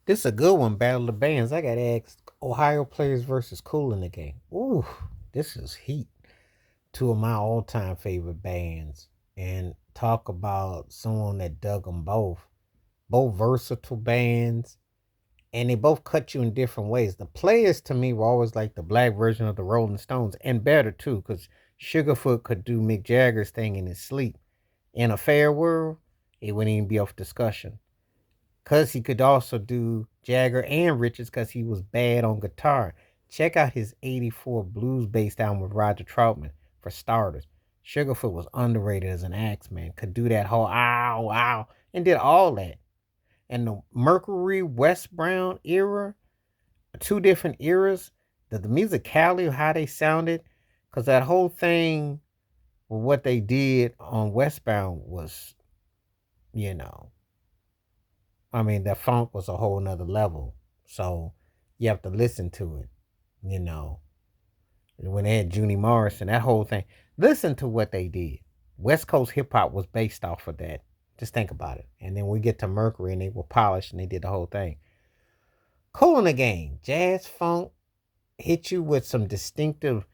This is a good one, Battle of the Bands. I got asked Ohio players versus Kool in the game. Ooh, this is heat. Two of my all-time favorite bands. And talk about someone that dug them both. Both versatile bands. And they both cut you in different ways. The players to me were always like the black version of the Rolling Stones. And better too, because Sugarfoot could do Mick Jagger's thing in his sleep. In a fair world, it wouldn't even be off discussion. Cause he could also do Jagger and Richards because he was bad on guitar. Check out his 84 blues based album with Roger Troutman for starters. Sugarfoot was underrated as an axe man. Could do that whole ow, ow, and did all that. And the Mercury West Brown era, two different eras, the musicality of how they sounded, because that whole thing with what they did on Westbound was, you know, I mean, the funk was a whole nother level. So you have to listen to it, you know. When they had Junie Morrison, that whole thing. Listen to what they did. West Coast hip hop was based off of that. Just think about it. And then we get to Mercury and they were polished and they did the whole thing. Cool in the game. Jazz funk hit you with some distinctive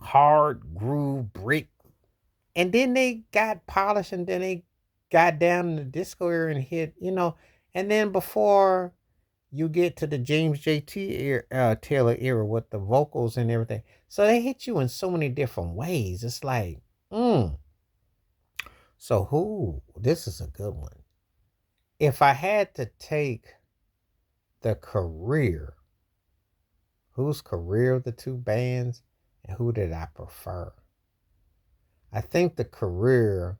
hard groove brick. And then they got polished and then they got down in the disco era and hit, and then before you get to the James J.T. Taylor era with the vocals and everything. So they hit you in so many different ways. It's like, mm. So who? This is a good one. If I had to take the career, whose career of the two bands, and who did I prefer? I think the career,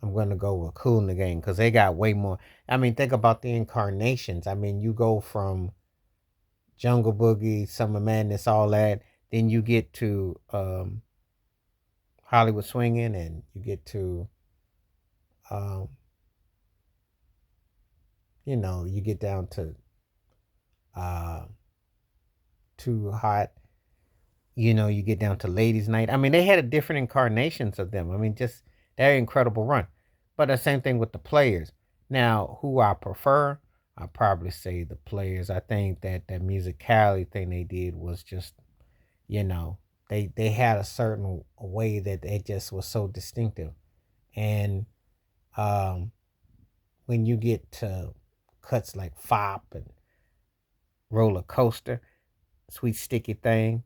I'm going to go with Kool in the Game because they got way more. I mean, think about the incarnations. I mean, you go from Jungle Boogie, Summer Madness, all that. Then you get to Hollywood Swinging, and you get to, um, you get down to uh, Too Hot. You get down to Ladies Night. I mean, they had a different incarnations of them. I mean, just they're incredible run. But the same thing with the players. Now, who I prefer, I probably say the players. I think that musicality thing they did was just, you know, they had a certain way that it just was so distinctive. And um, when you get to cuts like Fop and Roller Coaster, Sweet Sticky Thing,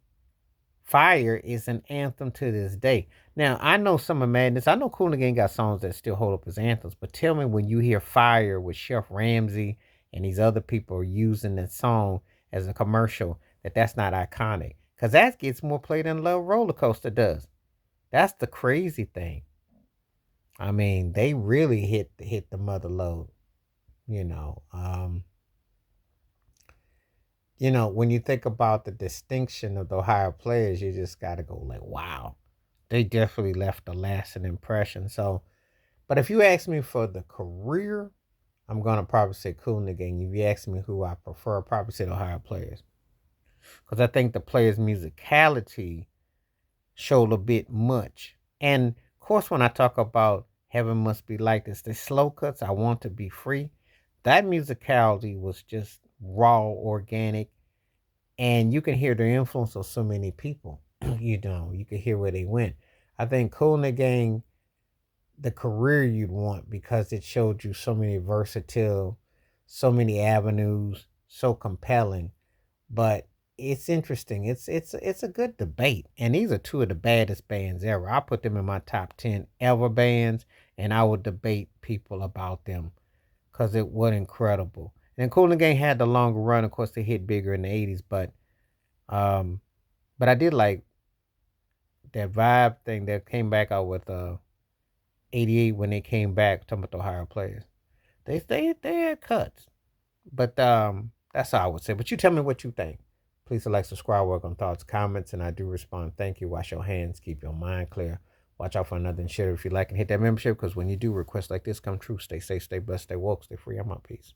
Fire is an anthem to this day. Now, I know Summer Madness. I know Kool Gang got songs that still hold up as anthems, but tell me when you hear Fire with Chef Ramsay and these other people are using that song as a commercial, that's not iconic. Because that gets more played than Love Roller Coaster does. That's the crazy thing. I mean, they really hit the mother load, you know. When you think about the distinction of the Ohio players, you just got to go like, wow, they definitely left a lasting impression. So, but if you ask me for the career, I'm gonna probably say Kool in the Gang. If you ask me who I prefer, I'll probably say the Ohio players because I think the players' musicality showed a bit much. And of course, when I talk about Heaven Must Be Like This, the slow cuts, I Want to Be Free, that musicality was just raw, organic, and you can hear the influence of so many people. You can hear where they went. I think Kool and the Gang, the career you'd want because it showed you so many versatile, so many avenues, so compelling. But it's interesting. It's a good debate, and these are two of the baddest bands ever. I put them in my top 10 ever bands, and I would debate people about them because it was incredible. And Kool and the Gang had the longer run. Of course, they hit bigger in the '80s, um, but I did like that vibe thing that came back out with '88 when they came back talking about the Ohio players. They had cuts, but that's all I would say. But you tell me what you think. Please select subscribe, work on thoughts, comments, and I do respond. Thank you. Wash your hands, keep your mind clear. Watch out for another and share if you like, and hit that membership because when you do requests like this come true, stay safe, stay blessed, stay woke, stay free. I'm out. Peace.